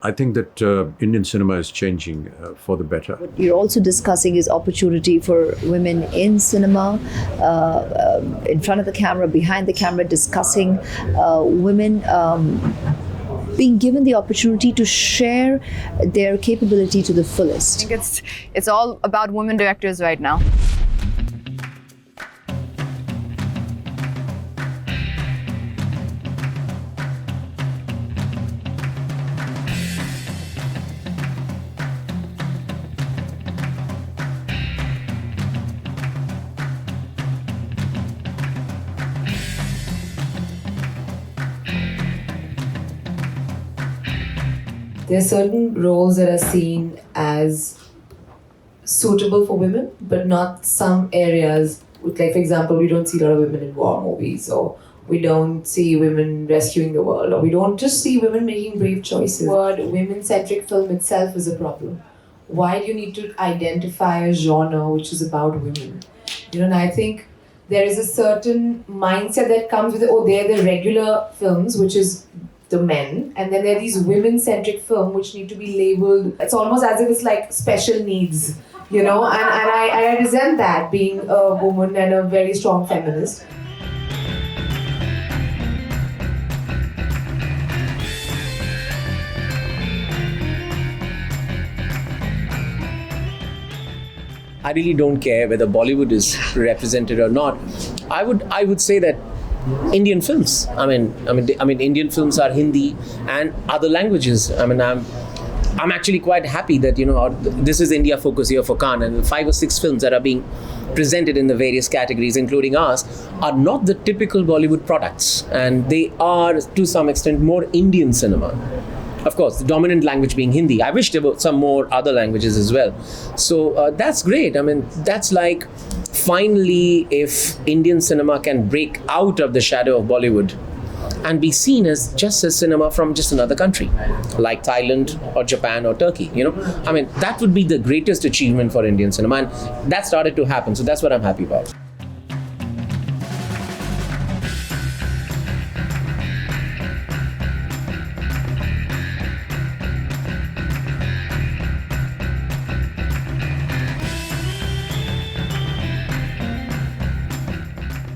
I think that Indian cinema is changing for the better. What you're also discussing is opportunity for women in cinema, in front of the camera, behind the camera, discussing women being given the opportunity to share their capability to the fullest. I think it's all about women directors right now. There are certain roles that are seen as suitable for women, but not some areas. Like, for example, we don't see a lot of women in war movies, or we don't see women rescuing the world, or we don't just see women making brave choices. The word women-centric film itself is a problem. Why do you need to identify a genre which is about women? And I think there is a certain mindset that comes with it. Oh, they're the regular films, which is the men, and then there are these women-centric films which need to be labeled. It's almost as if it's like special needs, and I resent that, being a woman and a very strong feminist. I really don't care whether Bollywood is represented or not. I would say that Indian films. I mean, Indian films are Hindi and other languages. I'm actually quite happy that this is India Focus Year for Khan, and 5 or 6 films that are being presented in the various categories, including ours, are not the typical Bollywood products, and they are to some extent more Indian cinema. Of course, the dominant language being Hindi. I wish there were some more other languages as well. So that's great. That's like, finally, if Indian cinema can break out of the shadow of Bollywood and be seen as just a cinema from just another country, like Thailand or Japan or Turkey, that would be the greatest achievement for Indian cinema. And that started to happen. So that's what I'm happy about.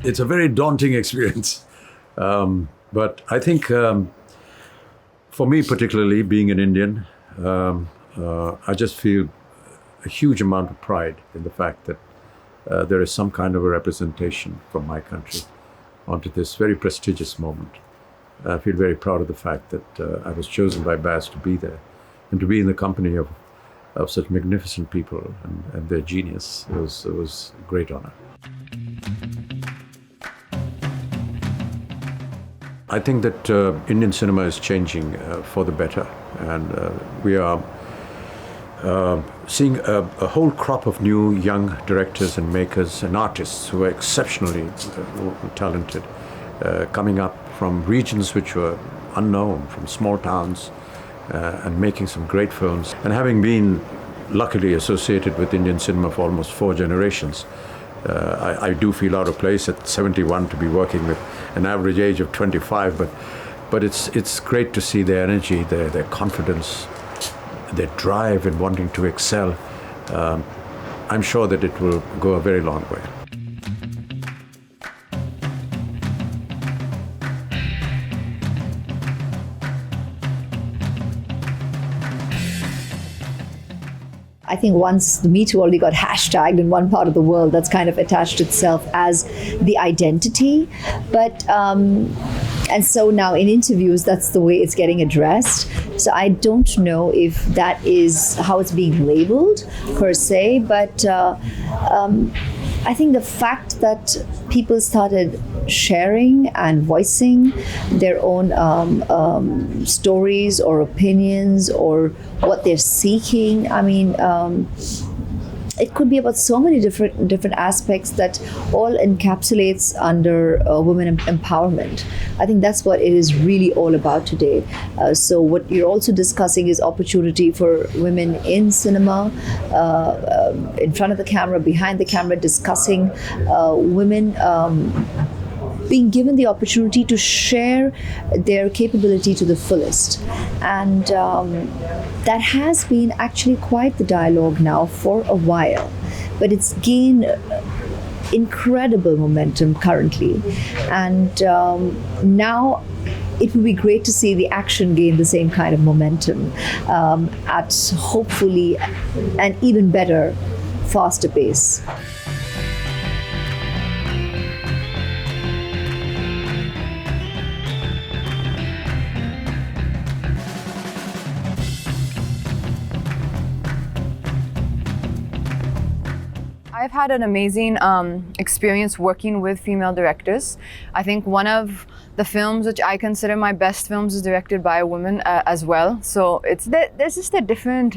It's a very daunting experience. But I think for me particularly, being an Indian, I just feel a huge amount of pride in the fact that there is some kind of a representation from my country onto this very prestigious moment. I feel very proud of the fact that I was chosen by BAS to be there and to be in the company of such magnificent people and their genius. It was a great honor. I think that Indian cinema is changing for the better, and we are seeing a whole crop of new young directors and makers and artists who are exceptionally talented, coming up from regions which were unknown, from small towns, and making some great films. And having been luckily associated with Indian cinema for almost 4 generations, I do feel out of place at 71 to be working with an average age of 25, but it's great to see their energy, their confidence, their drive in wanting to excel. I'm sure that it will go a very long way. I think once the Me Too already got hashtagged in one part of the world, that's kind of attached itself as the identity. But and so now in interviews, that's the way it's getting addressed. So I don't know if that is how it's being labeled per se, but I think the fact that people started sharing and voicing their own stories or opinions or what they're seeking. It could be about so many different aspects that all encapsulates under women empowerment. I think that's what it is really all about today. So what you're also discussing is opportunity for women in cinema, in front of the camera, behind the camera, discussing women being given the opportunity to share their capability to the fullest. And that has been actually quite the dialogue now for a while. But it's gained incredible momentum currently. And now it would be great to see the action gain the same kind of momentum at hopefully an even better, faster pace. I've had an amazing experience working with female directors. I think one of the films which I consider my best films is directed by a woman as well. So there's just a different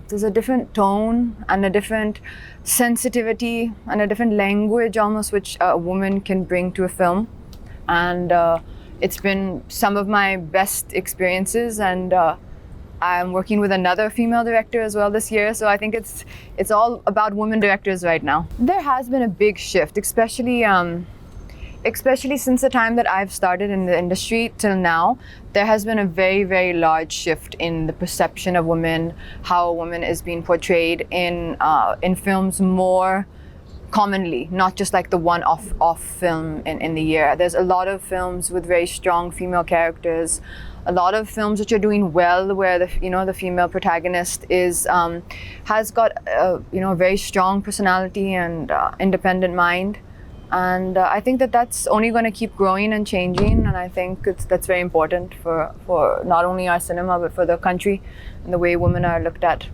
there's a different tone and a different sensitivity and a different language almost which a woman can bring to a film, and it's been some of my best experiences. And I'm working with another female director as well this year, so I think it's all about women directors right now. There has been a big shift, especially since the time that I've started in the industry till now. There has been a very, very large shift in the perception of women, how a woman is being portrayed in films more commonly, not just like the one-off film in the year. There's a lot of films with very strong female characters, a lot of films which are doing well, where the female protagonist has got a very strong personality and independent mind, and I think that's only going to keep growing and changing, and I think that's very important for not only our cinema but for the country and the way women are looked at.